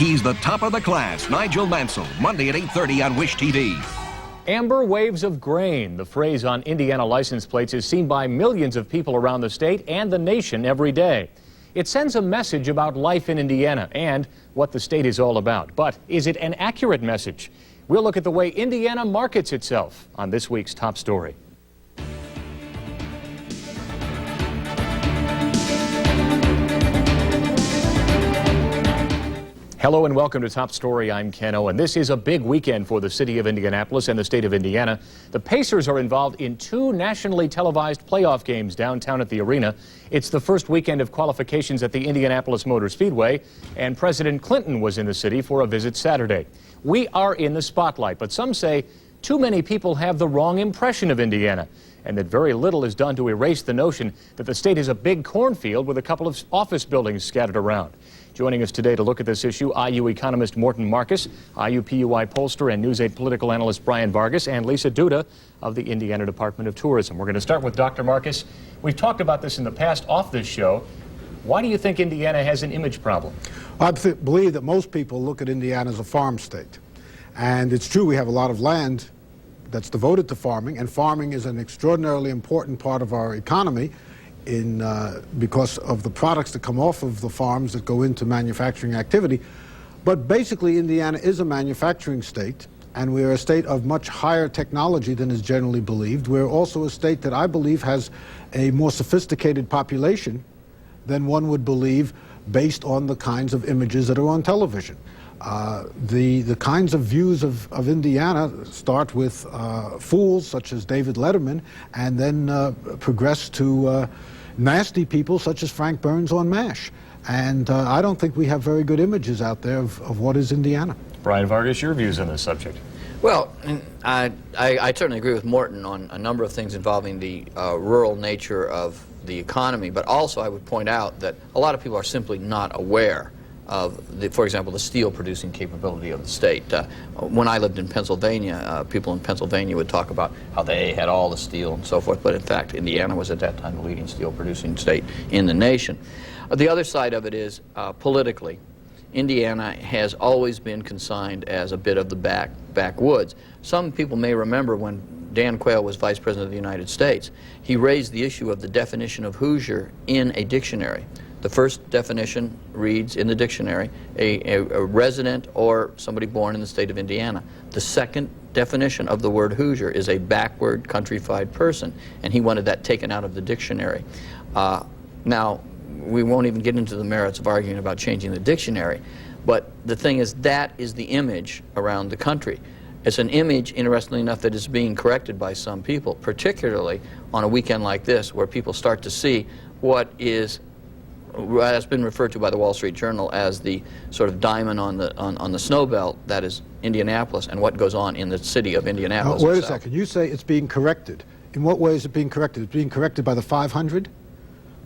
He's the top of the class, Nigel Mansell, Monday at 8:30 on Wish TV. Amber waves of grain. The phrase on Indiana license plates is seen by millions of people around the state and the nation every day. It sends a message about life in Indiana and what the state is all about. But is it an accurate message? We'll look at the way Indiana markets itself on this week's Top Story. Hello and welcome to Top Story. I'm Ken Owen. This is a big weekend for the city of Indianapolis and the state of Indiana. The Pacers are involved in 2 nationally televised playoff games downtown at the arena. It's the first weekend of qualifications at the Indianapolis Motor Speedway, and President Clinton was in the city for a visit Saturday. We are in the spotlight, but some say too many people have the wrong impression of Indiana, and that very little is done to erase the notion that the state is a big cornfield with a couple of office buildings scattered around. Joining us today to look at this issue, IU economist Morton Marcus, IUPUI pollster and News 8 political analyst Brian Vargus, and Lisa Duda of the Indiana Department of Tourism. We're going to start with Dr. Marcus. We've talked about this in the past off this show. Why do you think Indiana has an image problem? I believe that most people look at Indiana as a farm state. And it's true we have a lot of land that's devoted to farming, and farming is an extraordinarily important part of our economy because of the products that come off of the farms that go into manufacturing activity. But basically, Indiana is a manufacturing state, and we're a state of much higher technology than is generally believed. We're also a state that I believe has a more sophisticated population than one would believe based on the kinds of images that are on television. The kinds of views of Indiana start with fools such as David Letterman, and then progress to nasty people such as Frank Burns on MASH. And I don't think we have very good images out there of what is Indiana. Brian Vargus, your views on this subject? Well, I certainly agree with Morton on a number of things involving the rural nature of the economy, but also I would point out that a lot of people are simply not aware of, for example, the steel producing capability of the state. When I lived in Pennsylvania, people in Pennsylvania would talk about how they had all the steel and so forth, but in fact Indiana was at that time the leading steel producing state in the nation. The other side of it is politically, Indiana has always been consigned as a bit of the backwoods. Some people may remember when Dan Quayle was Vice President of the United States, he raised the issue of the definition of Hoosier in a dictionary. The first definition reads in the dictionary, a resident or somebody born in the state of Indiana. The second definition of the word Hoosier is a backward, countrified person, and he wanted that taken out of the dictionary. Now, we won't even get into the merits of arguing about changing the dictionary, but the thing is, that is the image around the country. It's an image, interestingly enough, that is being corrected by some people, particularly on a weekend like this, where people start to see what has been referred to by the Wall Street Journal as the sort of diamond on the snow belt that is Indianapolis, and what goes on in the city of Indianapolis. Wait a second. You say it's being corrected. In what way is it being corrected? It's being corrected by the 500,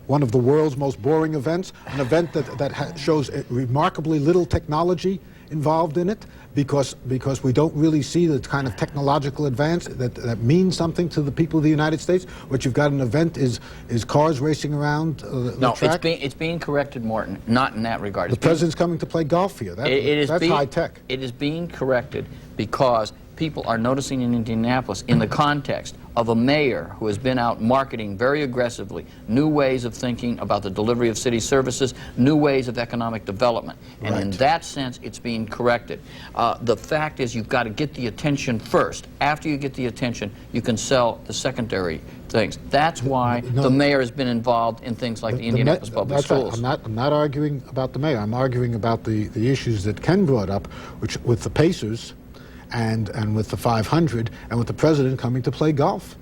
one of the world's most boring events, an event that shows remarkably little technology involved in it, because we don't really see the kind of technological advance that means something to the people of the United States. What you've got an event is cars racing around the track. No, it's being corrected, Morton, not in that regard. The president's coming to play golf here. That's high tech. It is being corrected because people are noticing in Indianapolis, in the context of a mayor who has been out marketing very aggressively new ways of thinking about the delivery of city services, new ways of economic development. And in that sense, it's being corrected. The fact is, you've got to get the attention first. After you get the attention, you can sell the secondary things. That's why the mayor has been involved in things like the Indianapolis Public Schools. Right. I'm not arguing about the mayor. I'm arguing about the issues that Ken brought up, which with the Pacers, and with the 500, and with the president coming to play golf.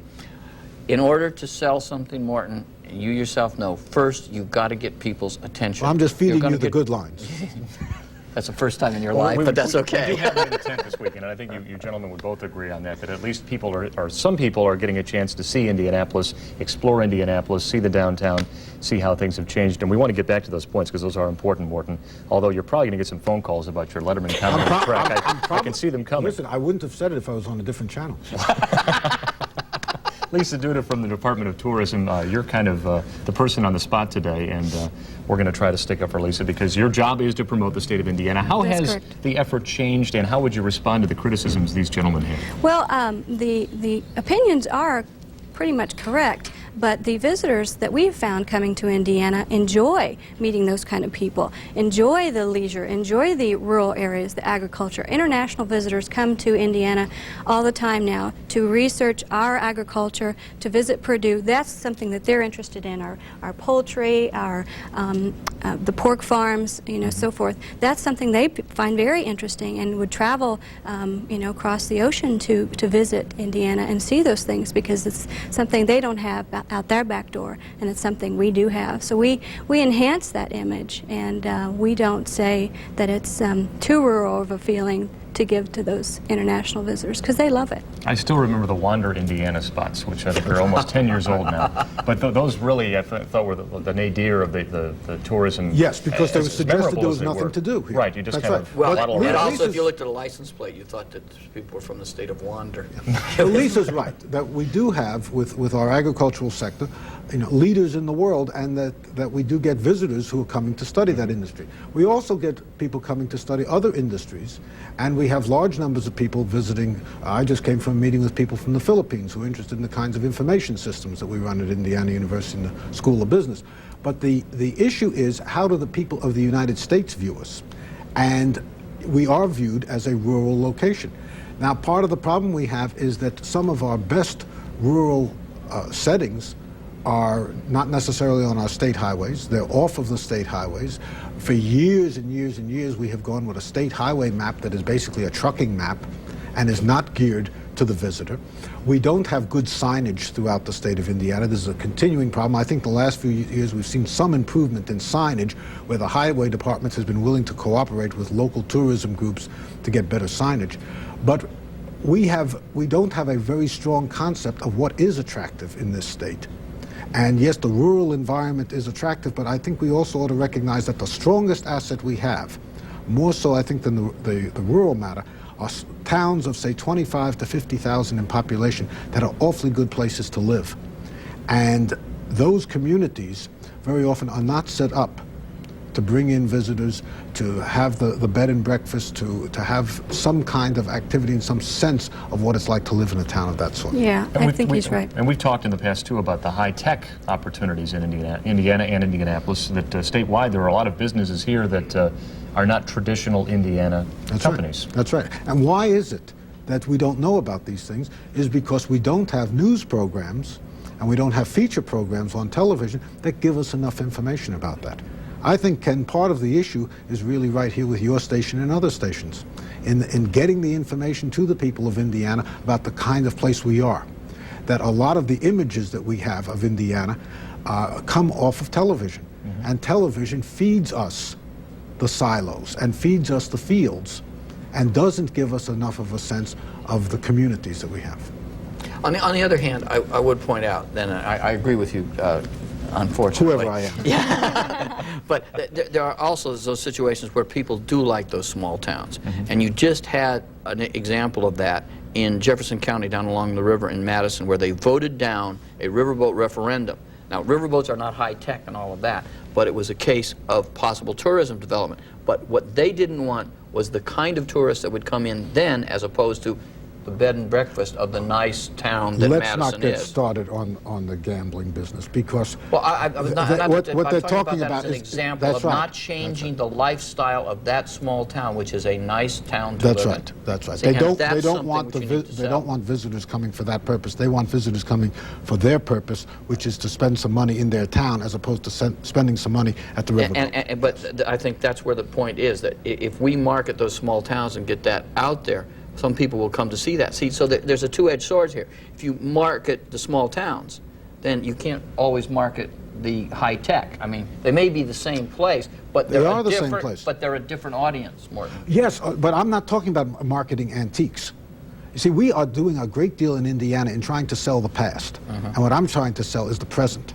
In order to sell something, Morton, you yourself know, first you've got to get people's attention. Well, I'm just feeding you the good lines. That's the first time in your life, but that's okay. We do have an intent this weekend, and I think you gentlemen would both agree on that at least people or some people are getting a chance to see Indianapolis, explore Indianapolis, see the downtown, see how things have changed. And we want to get back to those points because those are important, Morton. Although you're probably going to get some phone calls about your Letterman comment on the track. I can see them coming. Listen, I wouldn't have said it if I was on a different channel. Lisa Duda from the Department of Tourism, you're kind of the person on the spot today, and we're going to try to stick up for Lisa because your job is to promote the state of Indiana. How That's has correct. the effort changed, and how would you respond to the criticisms these gentlemen have? Well, the opinions are pretty much correct, but the visitors that we've found coming to Indiana enjoy meeting those kind of people, enjoy the leisure, enjoy the rural areas, the agriculture. International visitors come to Indiana all the time now to research our agriculture, to visit Purdue. That's something that they're interested in, our poultry, our the pork farms, you know, so forth. That's something they find very interesting and would travel, you know, across the ocean to visit Indiana and see those things because it's something they don't have out their back door, and it's something we do have. So we enhance that image, and we don't say that it's too rural of a feeling to give to those international visitors because they love it. I still remember the Wander, Indiana spots, which I think are almost 10 years old now. But those really, I thought, were the nadir of the tourism. Yes, because they were suggested memorable there as was they nothing were. to do here. Right, you just That's kind right. of Well, waddle and around. also, Lisa's- if you looked at a license plate, you thought that people were from the state of Wander. But Lisa's right, that we do have, with our agricultural sector, you know, leaders in the world, and that we do get visitors who are coming to study that industry. We also get people coming to study other industries, and we have large numbers of people visiting. I just came from a meeting with people from the Philippines who are interested in the kinds of information systems that we run at Indiana University in the School of Business. But the issue is, how do the people of the United States view us? And we are viewed as a rural location. Now, part of the problem we have is that some of our best rural settings are not necessarily on our state highways. They're off of the state highways. For years and years and years, we have gone with a state highway map that is basically a trucking map and is not geared to the visitor. We don't have good signage throughout the state of Indiana. This is a continuing problem. I think the last few years we've seen some improvement in signage where the highway department has been willing to cooperate with local tourism groups to get better signage. But we don't have a very strong concept of what is attractive in this state. And yes, the rural environment is attractive, but I think we also ought to recognize that the strongest asset we have, more so I think than the rural matter, are towns of say 25 to 50,000 in population that are awfully good places to live. And those communities very often are not set up to bring in visitors, to have the bed and breakfast, to have some kind of activity and some sense of what it's like to live in a town of that sort. Yeah, I think he's right. And we've talked in the past, too, about the high-tech opportunities in Indiana and Indianapolis, that statewide there are a lot of businesses here that are not traditional Indiana companies. Right. That's right. And why is it that we don't know about these things? Is because we don't have news programs and we don't have feature programs on television that give us enough information about that. I think, Ken, part of the issue is really right here with your station and other stations in getting the information to the people of Indiana about the kind of place we are. That a lot of the images that we have of Indiana come off of television. Mm-hmm. And television feeds us the silos and feeds us the fields and doesn't give us enough of a sense of the communities that we have. On the other hand, I would point out, then I agree with you, unfortunately. Whoever I am. Yeah. But there are also those situations where people do like those small towns. Mm-hmm. And you just had an example of that in Jefferson County down along the river in Madison, where they voted down a riverboat referendum. Now, riverboats are not high-tech and all of that, but it was a case of possible tourism development. But what they didn't want was the kind of tourists that would come in then, as opposed to the bed and breakfast of the nice town that Let's Madison not get is. started on the gambling business, because Well, I was not, what talking they're talking about that about as an is example that's of right. not changing the lifestyle of that small town, which is a nice town to That's live right. in. That's right. See, They don't. that's They don't something want which you need to they sell. don't want visitors coming for that purpose. They want visitors coming for their purpose, which is to spend some money in their town, as opposed to spending some money at the riverboat. But I think that's where the point is, that if we market those small towns and get that out there, some people will come to see that. See, so there's a two-edged sword here. If you market the small towns, then you can't always market the high tech. I mean, they may be the same place, but They are the same place. But they're a different audience, Morton. Yes, but I'm not talking about marketing antiques. You see, we are doing a great deal in Indiana in trying to sell the past, and what I'm trying to sell is the present.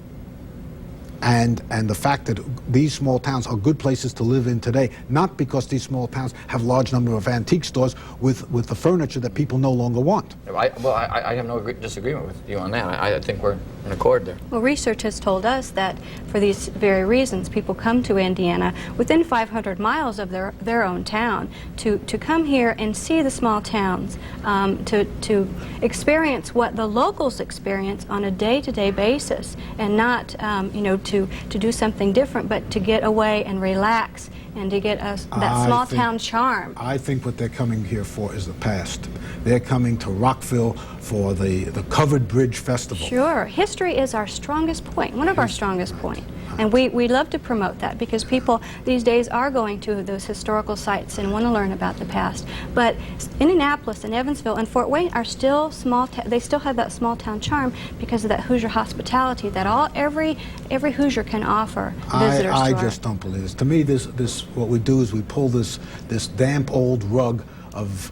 and the fact that these small towns are good places to live in today, not because these small towns have large number of antique stores with the furniture that people no longer want. I have no disagreement with you on that. I think we're in accord there. Well, research has told us that for these very reasons, people come to Indiana within 500 miles of their own town to come here and see the small towns, to experience what the locals experience on a day-to-day basis, and not to do something different, but to get away and relax and to get that small town charm. I think what they're coming here for is the past. They're coming to Rockville for the Covered Bridge Festival. Sure. History is our strongest point, one of our strongest points. And we love to promote that because people these days are going to those historical sites and want to learn about the past. But Indianapolis and Evansville and Fort Wayne are still small. They still have that small town charm because of that Hoosier hospitality that every Hoosier can offer visitors. I just don't believe this. To me, this what we do is we pull this damp old rug of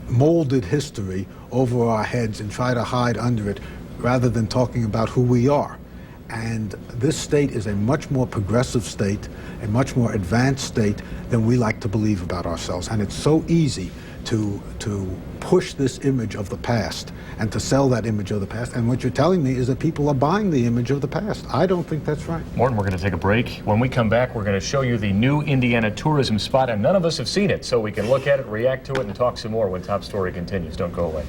molded history over our heads and try to hide under it, rather than talking about who we are. And this state is a much more progressive state, a much more advanced state than we like to believe about ourselves. And it's so easy to push this image of the past and to sell that image of the past. And what you're telling me is that people are buying the image of the past. I don't think that's right. Morton, we're going to take a break. When we come back, we're going to show you the new Indiana tourism spot, and none of us have seen it, so we can look at it, react to it, and talk some more when Top Story continues. Don't go away.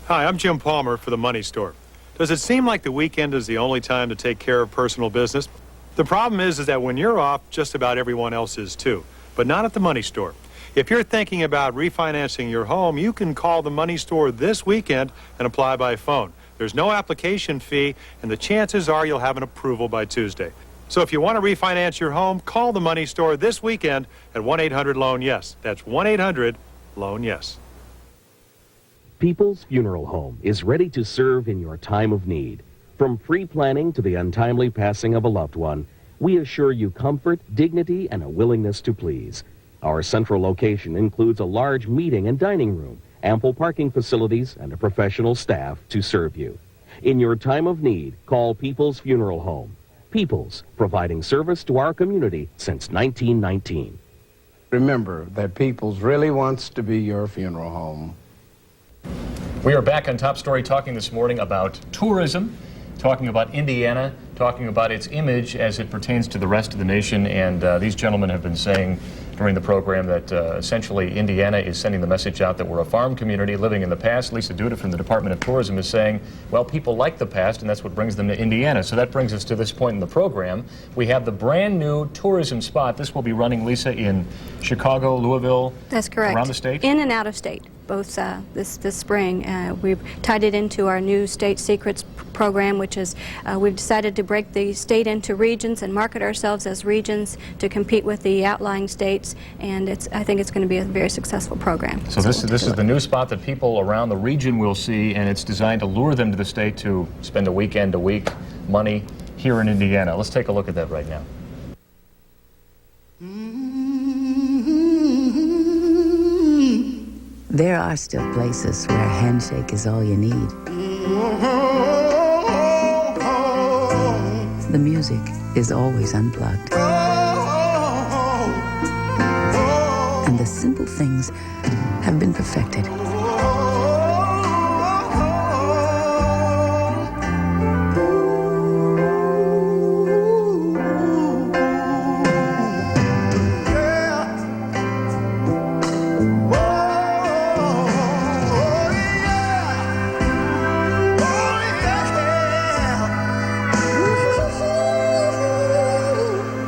Hi, I'm Jim Palmer for the Money Store. Does it seem like the weekend is the only time to take care of personal business? The problem is that when you're off, just about everyone else is too, but not at the Money Store. If you're thinking about refinancing your home, you can call the Money Store this weekend and apply by phone. There's no application fee, and the chances are you'll have an approval by Tuesday. So if you want to refinance your home, call the Money Store this weekend at 1-800-LOAN-YES. That's 1-800-LOAN-YES. People's Funeral Home is ready to serve in your time of need. From pre-planning to the untimely passing of a loved one, we assure you comfort, dignity, and a willingness to please. Our central location includes a large meeting and dining room, ample parking facilities, and a professional staff to serve you. In your time of need, call People's Funeral Home. People's, providing service to our community since 1919. Remember that People's really wants to be your funeral home. We are back on Top Story talking this morning about tourism, talking about Indiana, talking about its image as it pertains to the rest of the nation. And these gentlemen have been saying during the program that essentially Indiana is sending the message out that we're a farm community living in the past. Lisa Duda from the Department of Tourism is saying, well, people like the past, and that's what brings them to Indiana. So that brings us to this point in the program. We have the brand new tourism spot. This will be running, Lisa, in Chicago, Louisville. That's correct. Around the state? In and out of state, both this spring. We've tied it into our new State Secrets program, which is we've decided to break the state into regions and market ourselves as regions to compete with the outlying states, and I think it's going to be a very successful program. So this is the new spot that people around the region will see, and it's designed to lure them to the state to spend a weekend, a week, money here in Indiana. Let's take a look at that right now. There are still places where a handshake is all you need. The music is always unplugged. And the simple things have been perfected.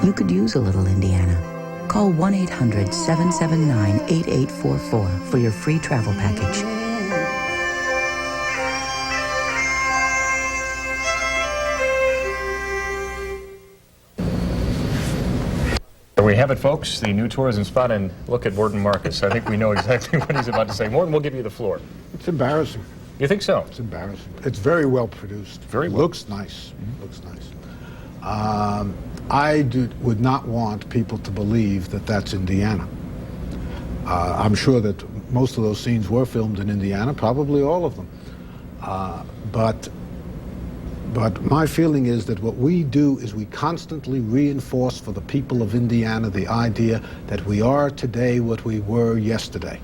You could use a little Indiana. Call 1-800-779-8844 for your free travel package. There we have it, folks, the new tourism spot, and look at Morton Marcus. I think we know exactly what he's about to say. Morton, we'll give you the floor. It's embarrassing. You think so? It's embarrassing. It's very well produced. Very well. Looks nice. Looks nice. would not want people to believe that that's Indiana. I'm sure that most of those scenes were filmed in Indiana, probably all of them. But my feeling is that what we do is we constantly reinforce for the people of Indiana the idea that we are today what we were yesterday.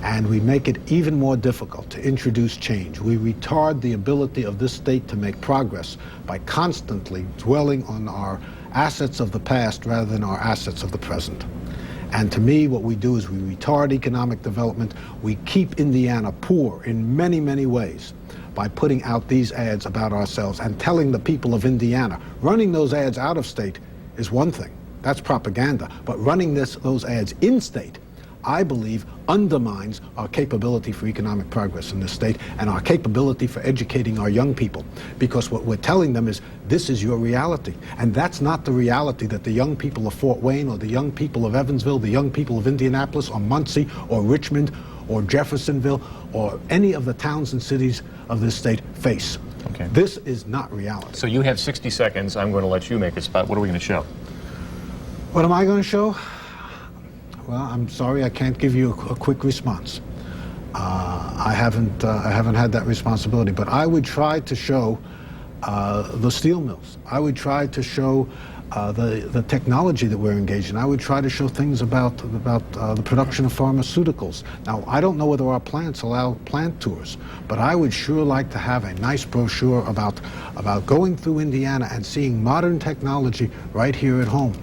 And we make it even more difficult to introduce change. We retard the ability of this state to make progress by constantly dwelling on our assets of the past rather than our assets of the present. And to me, what we do is we retard economic development. We keep Indiana poor in many, many ways by putting out these ads about ourselves and telling the people of Indiana. Running those ads out of state is one thing. That's propaganda. But running those ads in state, I believe, undermines our capability for economic progress in this state and our capability for educating our young people. Because what we're telling them is, this is your reality. And that's not the reality that the young people of Fort Wayne or the young people of Evansville, the young people of Indianapolis or Muncie or Richmond or Jeffersonville or any of the towns and cities of this state face. Okay. This is not reality. So you have 60 seconds. I'm going to let you make a spot. What are we going to show? What am I going to show? Well, I'm sorry, I can't give you a quick response. I haven't had that responsibility, but I would try to show the steel mills. I would try to show the technology that we're engaged in. I would try to show things about the production of pharmaceuticals. Now, I don't know whether our plants allow plant tours, but I would sure like to have a nice brochure about going through Indiana and seeing modern technology right here at home.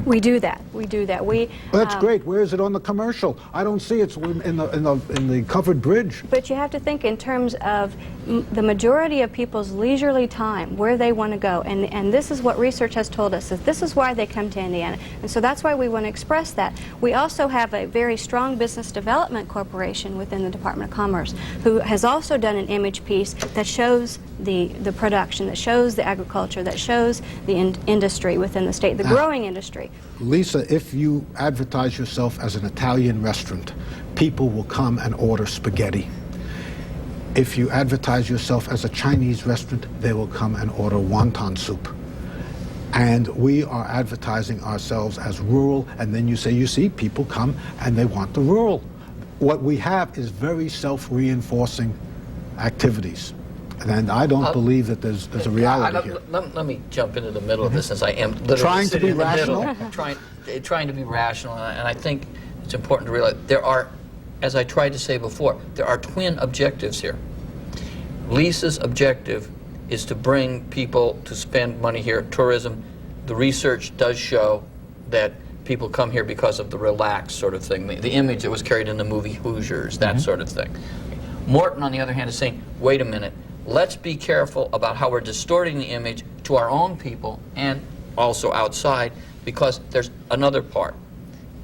We do that. We do that. That's great. Where is it on the commercial? I don't see it. It's in the covered bridge. But you have to think in terms of the majority of people's leisurely time, where they want to go, and this is what research has told us, is this is why they come to Indiana, and so that's why we want to express that. We also have a very strong business development corporation within the Department of Commerce who has also done an image piece that shows the production, that shows the agriculture, that shows the industry within the state, the growing industry. Lisa, if you advertise yourself as an Italian restaurant, people will come and order spaghetti. If you advertise yourself as a Chinese restaurant, they will come and order wonton soup. And we are advertising ourselves as rural, and then you say, you see, people come and they want the rural. What we have is very self-reinforcing activities. And I don't believe that there's a reality here. Let me jump into the middle of this, since I am literally trying to be rational. Trying to be rational, and I think it's important to realize there are, as I tried to say before, there are twin objectives here. Lisa's objective is to bring people to spend money here. Tourism, the research does show that people come here because of the relaxed sort of thing, the image that was carried in the movie Hoosiers, that sort of thing. Morton, on the other hand, is saying, wait a minute, let's be careful about how we're distorting the image to our own people and also outside, because there's another part.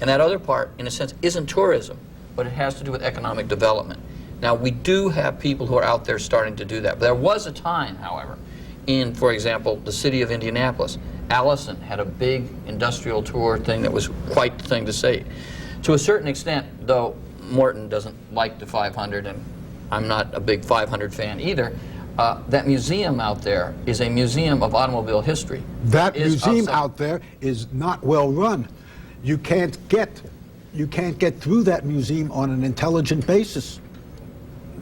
And that other part, in a sense, isn't tourism, but it has to do with economic development. Now, we do have people who are out there starting to do that. But there was a time, however, in, for example, the city of Indianapolis. Allison had a big industrial tour thing that was quite the thing to say. To a certain extent, though Morton doesn't like the 500, and I'm not a big 500 fan either, that museum out there is a museum of automobile history. That museum out there is not well run. You can't get through that museum on an intelligent basis.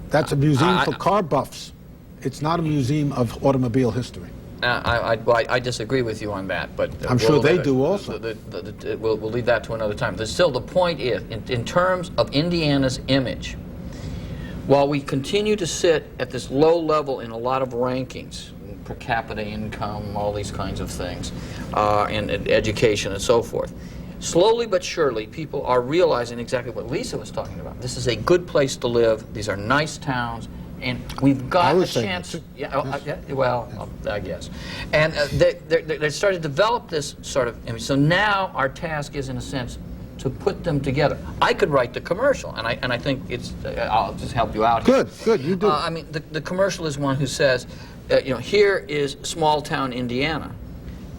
That's a museum for car buffs. It's not a museum of automobile history. I disagree with you on that, but I'm sure they do also. We'll leave that to another time. But still, the point is, in terms of Indiana's image, while we continue to sit at this low level in a lot of rankings, per capita income, all these kinds of things, and education and so forth, slowly but surely people are realizing exactly what Lisa was talking about. This is a good place to live. These are nice towns, and we've got a chance. I guess. And they started to develop this sort of image. So now our task is, in a sense, to put them together. I could write the commercial, and I think it's. I'll just help you out here. Good, you do. I mean, the commercial is one who says, here is small town Indiana,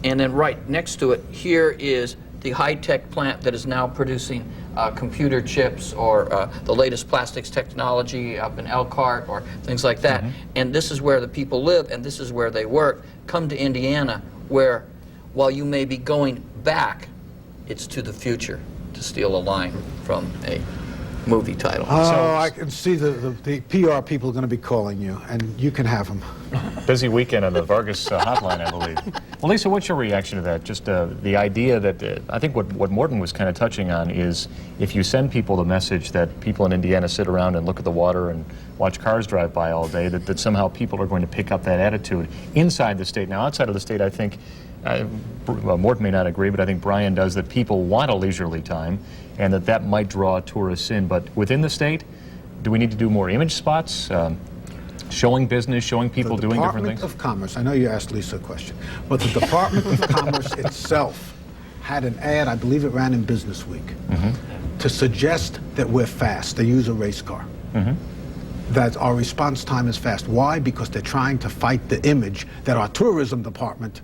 and then right next to it, here is the high-tech plant that is now producing computer chips or the latest plastics technology up in Elkhart or things like that. And this is where the people live, and this is where they work. Come to Indiana, where while you may be going back, it's to the future, to steal a line from a movie title. Oh, I can see the PR people are going to be calling you, and you can have them. Busy weekend on the Vargus hotline, I believe. Well, Lisa, what's your reaction to that? Just the idea that, I think what Morton was kind of touching on is if you send people the message that people in Indiana sit around and look at the water and watch cars drive by all day, that somehow people are going to pick up that attitude inside the state. Now, outside of the state, I think, Morton may not agree, but I think Brian does, that people want a leisurely time and that might draw tourists in. But within the state, do we need to do more image spots? Showing business, showing people doing different things? The Department of Commerce, I know you asked Lisa a question, but the Department of Commerce itself had an ad, I believe it ran in Business Week, to suggest that we're fast. They use a race car. That our response time is fast. Why? Because they're trying to fight the image that our tourism department,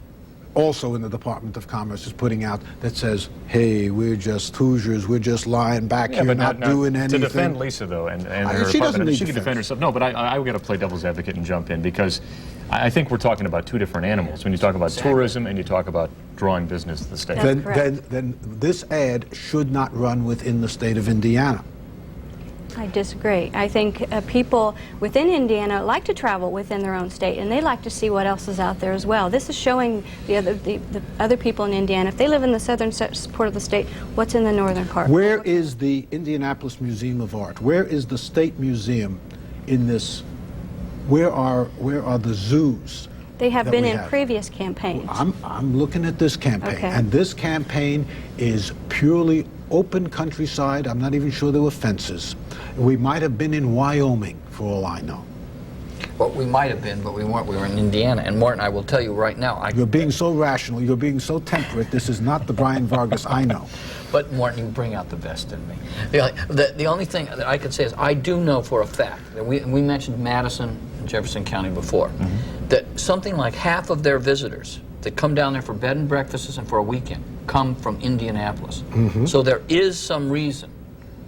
also in the Department of Commerce, is putting out that says, hey, we're just Hoosiers, we're just lying back here, not doing anything. To defend Lisa, though, and her she doesn't department, need she can defend herself. No, but I've got to play devil's advocate and jump in, because I think we're talking about two different animals when you talk about tourism and you talk about drawing business to the state. Then this ad should not run within the state of Indiana. I disagree. I think people within Indiana like to travel within their own state, and they like to see what else is out there as well. This is showing the other people in Indiana, if they live in the southern part of the state, what's in the northern part. Where is the Indianapolis Museum of Art? Where is the State Museum in this? Where are the zoos? They have been in previous campaigns. I'm looking at this campaign, Okay. and this campaign is purely open countryside. I'm not even sure there were fences. We might have been in Wyoming, for all I know. Well, we might have been, but we weren't. We were in Indiana. And Morton, I will tell you right now, You're being so rational. You're being so temperate. This is not the Brian Vargus I know. But Morton, you bring out the best in me. The only thing that I could say is I do know for a fact that we mentioned Madison and Jefferson County before, that something like half of their visitors that come down there for bed and breakfasts and for a weekend come from Indianapolis. So there is some reason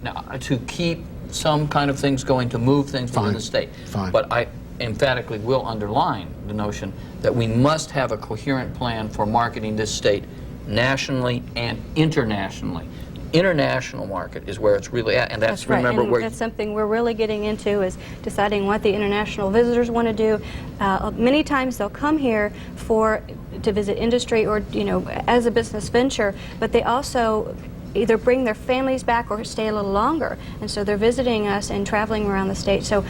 now to keep some kind of things going, to move things within the state. But I emphatically will underline the notion that we must have a coherent plan for marketing this state nationally and internationally. International market is where it's really at, and that's right. remember and where that's something we're really getting into, is deciding what the international visitors want to do. Many times they'll come here to visit industry or as a business venture, but they also either bring their families back or stay a little longer, and so they're visiting us and traveling around the state. So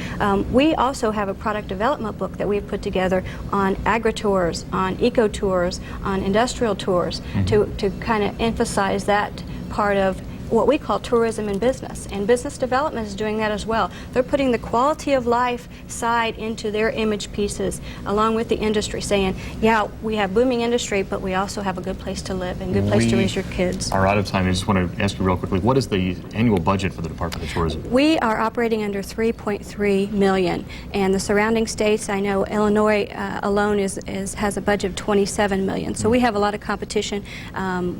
we also have a product development book that we've put together on agri-tours, on eco-tours, on industrial tours, to kind of emphasize that part of what we call tourism and business development is doing that as well. They're putting the quality of life side into their image pieces along with the industry, saying, yeah, we have booming industry, but we also have a good place to live and a good place to raise your kids. We are out of time. I just want to ask you real quickly, what is the annual budget for the Department of Tourism? We are operating under $3.3 million, and the surrounding states, I know Illinois alone has a budget of $27 million. So we have a lot of competition.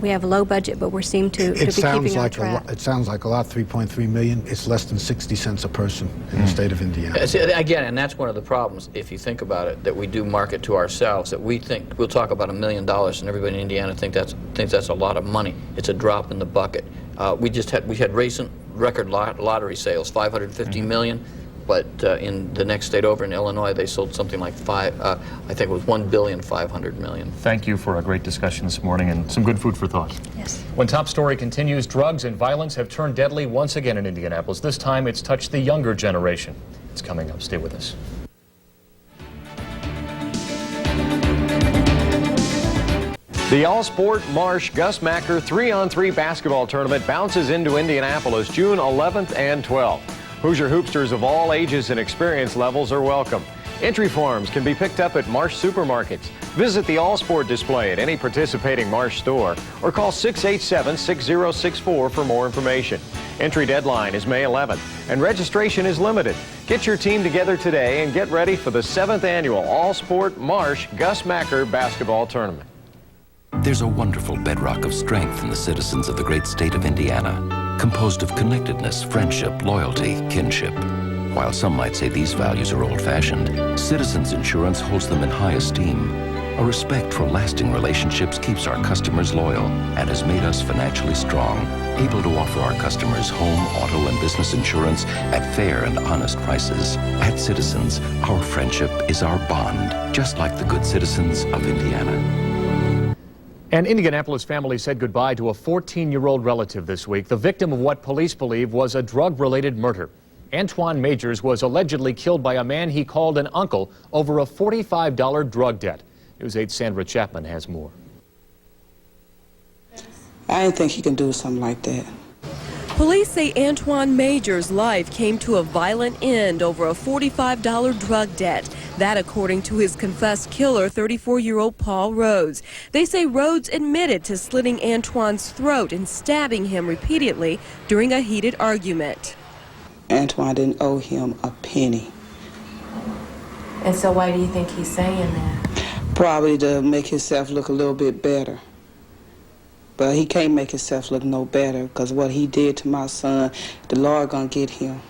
We have a low budget, but we seem to be keeping on track. It sounds like a lot, 3.3 million. It's less than 60 cents a person in the state of Indiana. Again, and that's one of the problems, if you think about it, that we do market to ourselves, that we think we'll talk about $1 million and everybody in Indiana thinks that's a lot of money. It's a drop in the bucket. We had recent record lottery sales, 550 million. But in the next state over in Illinois, they sold something like I think it was $1,500,000,000. Thank you for a great discussion this morning and some good food for thought. Yes. When Top Story continues, drugs and violence have turned deadly once again in Indianapolis. This time it's touched the younger generation. It's coming up. Stay with us. The All-Sport Marsh Gus Macker 3-on-3 basketball tournament bounces into Indianapolis June 11th and 12th. Hoosier hoopsters of all ages and experience levels are welcome. Entry forms can be picked up at Marsh supermarkets. Visit the All-Sport display at any participating Marsh store or call 687-6064 for more information. Entry deadline is May 11th and registration is limited. Get your team together today and get ready for the 7th annual All-Sport Marsh Gus Macker basketball tournament. There's a wonderful bedrock of strength in the citizens of the great state of Indiana, composed of connectedness, friendship, loyalty, kinship. While some might say these values are old-fashioned, Citizens Insurance holds them in high esteem. A respect for lasting relationships keeps our customers loyal and has made us financially strong, able to offer our customers home, auto, and business insurance at fair and honest prices. At Citizens, our friendship is our bond, just like the good citizens of Indiana. An Indianapolis family said goodbye to a 14-year-old relative this week, the victim of what police believe was a drug-related murder. Antoine Majors was allegedly killed by a man he called an uncle over a $45 drug debt. News 8's Sandra Chapman has more. I didn't think he could do something like that. Police say Antoine Majors' life came to a violent end over a $45 drug debt. That according to his confessed killer, 34-year-old Paul Rhodes. They say Rhodes admitted to slitting Antoine's throat and stabbing him repeatedly during a heated argument. Antoine didn't owe him a penny. And so why do you think he's saying that? Probably to make himself look a little bit better. But he can't make himself look no better because what he did to my son, the Lord gonna get him.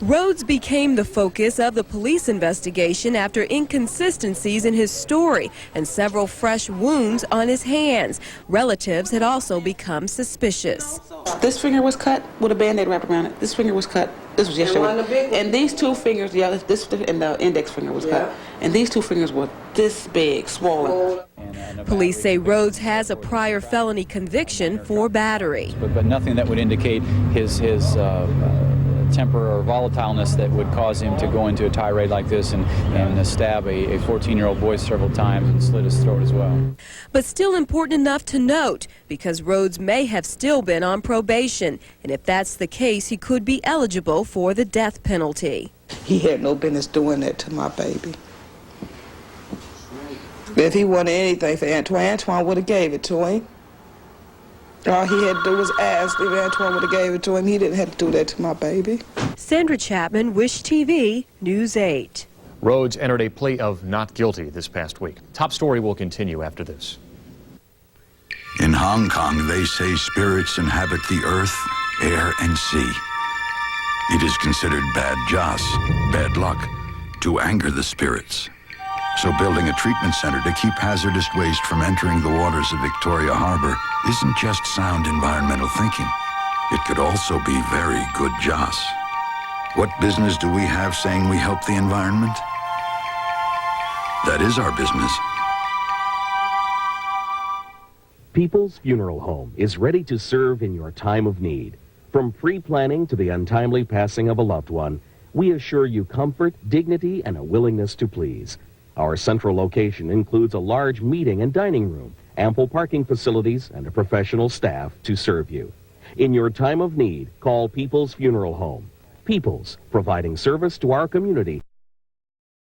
Rhodes became the focus of the police investigation after inconsistencies in his story and several fresh wounds on his hands. Relatives had also become suspicious. This finger was cut with a band-aid wrapped around it. This finger was cut. This was yesterday. And these two fingers, yeah, this and the index finger was cut. And these two fingers were this big, swollen. Police say Rhodes has a prior felony conviction for battery. But nothing that would indicate his temper or volatileness that would cause him to go into a tirade like this and stab a 14-year-old boy several times and slit his throat as well. But still important enough to note because Rhodes may have still been on probation. And if that's the case, he could be eligible for the death penalty. He had no business doing that to my baby. If he wanted anything for Antoine would have gave it to him. All he had to do was ask if Antoine would have gave it to him. He didn't have to do that to my baby. Sandra Chapman, Wish TV, News 8. Rhodes entered a plea of not guilty this past week. Top story will continue after this. In Hong Kong, they say spirits inhabit the earth, air, and sea. It is considered bad joss, bad luck, to anger the spirits. So building a treatment center to keep hazardous waste from entering the waters of Victoria Harbor isn't just sound environmental thinking. It could also be very good joss. What business do we have saying we help the environment? That is our business. People's Funeral Home is ready to serve in your time of need. From pre-planning to the untimely passing of a loved one, we assure you comfort, dignity, and a willingness to please. Our central location includes a large meeting and dining room, ample parking facilities, and a professional staff to serve you. In your time of need, call People's Funeral Home. People's, providing service to our community.